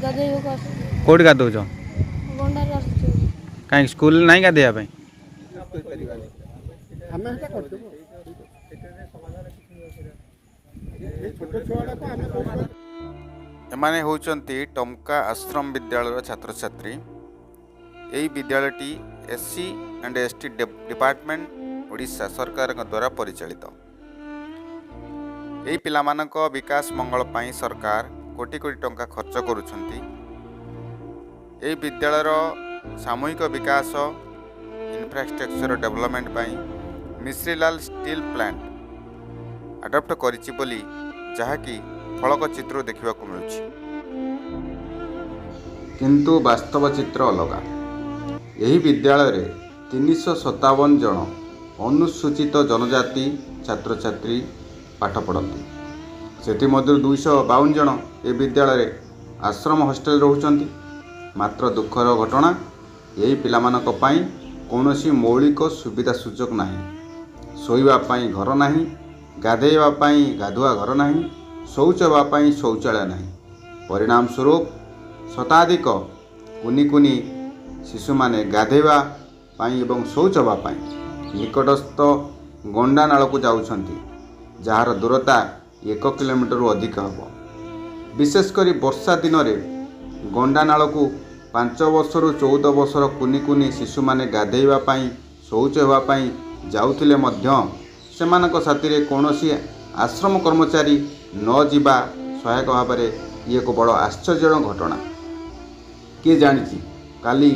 ଗାଧେଇବାକୁ ଆସୁଛୁ। କୋଉଠି ଗାଧଉଛ? ଗଣ୍ଡାରେ ଆସୁଛୁ। କାହିଁକି ସ୍କୁଲ ନାହିଁ ଗାଧେଇବା ପାଇଁ? ଏମାନେ ହେଉଛନ୍ତି ଟମକା ଆଶ୍ରମ ବିଦ୍ୟାଳୟର ଛାତ୍ରଛାତ୍ରୀ। ଏହି ବିଦ୍ୟାଳୟଟି SC and ST department Odisha ସରକାରଙ୍କ ଦ୍ୱାରା ପରିଚାଳିତ। ଏହି ପିଲାମାନଙ୍କ ବିକାଶ ମଙ୍ଗଳ ପାଇଁ ସରକାର କୋଟି କୋଟି ଟଙ୍କା ଖର୍ଚ୍ଚ କରୁଛନ୍ତି। ଏହି ବିଦ୍ୟାଳୟର ସାମୂହିକ ବିକାଶ ଇନଫ୍ରାଷ୍ଟ୍ରକ୍ଚର ଡେଭଲପମେଣ୍ଟ ପାଇଁ ମିଶ୍ରିଲାଲ ଷ୍ଟିଲ୍ ପ୍ଲାଣ୍ଟ ଆଡପ୍ଟ କରିଛି ବୋଲି ଯାହାକି ଫଳକ ଚିତ୍ର ଦେଖିବାକୁ ମିଳୁଛି। କିନ୍ତୁ ବାସ୍ତବ ଚିତ୍ର ଅଲଗା। ଏହି ବିଦ୍ୟାଳୟରେ 357 ଜଣ ଅନୁସୂଚିତ ଜନଜାତି ଛାତ୍ରଛାତ୍ରୀ ପାଠ ପଢ଼ନ୍ତି। ସେଥିମଧ୍ୟରୁ 252 ଜଣ ଏ ବିଦ୍ୟାଳୟରେ ଆଶ୍ରମ ହଷ୍ଟେଲ ରହୁଛନ୍ତି। ମାତ୍ର ଦୁଃଖର ଘଟଣା, ଏହି ପିଲାମାନଙ୍କ ପାଇଁ କୌଣସି ମୌଳିକ ସୁବିଧା ସୁଯୋଗ ନାହିଁ। ଶୋଇବା ପାଇଁ ଘର ନାହିଁ, ଗାଧୋଇବା ପାଇଁ ଗାଧୁଆ ଘର ନାହିଁ, ଶୌଚ ହେବା ପାଇଁ ଶୌଚାଳୟ ନାହିଁ। ପରିଣାମ ସ୍ୱରୂପ ଶତାଧିକ କୁନି କୁନି ଶିଶୁମାନେ ଗାଧୋଇବା ପାଇଁ ଏବଂ ଶୌଚ ହେବା ପାଇଁ ନିକଟସ୍ଥ ଗଣ୍ଡା ନାଳକୁ ଯାଉଛନ୍ତି, ଯାହାର ଦୂରତା 1 କିଲୋମିଟରରୁ ଅଧିକ ହେବ। ବିଶେଷ କରି ବର୍ଷା ଦିନରେ ଗଣ୍ଡା ନାଳକୁ 5 ବର୍ଷରୁ 14 ବର୍ଷର କୁନି କୁନି ଶିଶୁମାନେ ଗାଧୋଇବା ପାଇଁ ଶୌଚ ହେବା ପାଇଁ ଯାଉଥିଲେ ମଧ୍ୟ ସେମାନଙ୍କ ସାଥିରେ କୌଣସି ଆଶ୍ରମ କର୍ମଚାରୀ ନ ଯିବା ସହାୟକ ଭାବରେ ଇଏ ଏକ ବଡ଼ ଆଶ୍ଚର୍ଯ୍ୟଜନକ ଘଟଣା। କିଏ ଜାଣିଛି କାଲି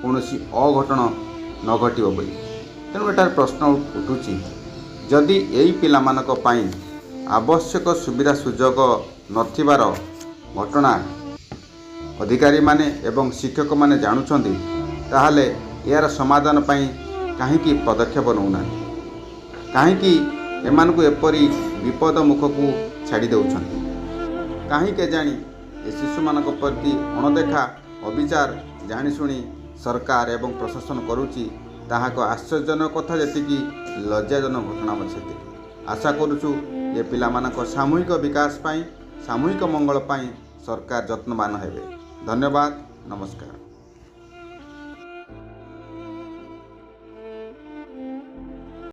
କୌଣସି ଅଘଟଣା ନ ଘଟିବ ବୋଲି। ତେଣୁ ଏଠାରେ ପ୍ରଶ୍ନ ଉଠୁଛି, ଯଦି ଏହି ପିଲାମାନଙ୍କ ପାଇଁ ଆବଶ୍ୟକ ସୁବିଧା ସୁଯୋଗ ନଥିବାର ଘଟଣା ଅଧିକାରୀମାନେ ଏବଂ ଶିକ୍ଷକମାନେ ଜାଣୁଛନ୍ତି, ତାହେଲେ ଏହାର ସମାଧାନ ପାଇଁ କାହିଁକି ପଦକ୍ଷେପ ନେଉନାହାନ୍ତି? କାହିଁକି ଏମାନଙ୍କୁ ଏପରି ବିପଦ ମୁଖକୁ ଛାଡ଼ି ଦେଉଛନ୍ତି? କାହିଁକି କେଜାଣି ଏ ଶିଶୁମାନଙ୍କ ପ୍ରତି ଅଣଦେଖା ଅବିଚାର ଜାଣିଶୁଣି ସରକାର ଏବଂ ପ୍ରଶାସନ କରୁଛି, ତାହା ଏକ ଆଶ୍ଚର୍ଯ୍ୟଜନକ କଥା ଯେତିକି ଲଜ୍ଜାଜନକ ଘଟଣା ମଧ୍ୟ ସେତିକି। ଆଶା କରୁଛୁ ଏ ପିଲାମାନଙ୍କ ସାମୂହିକ ବିକାଶ ପାଇଁ, ସାମୂହିକ ମଙ୍ଗଳ ପାଇଁ ସରକାର ଯତ୍ନବାନ ହେବେ। ଧନ୍ୟବାଦ, ନମସ୍କାର।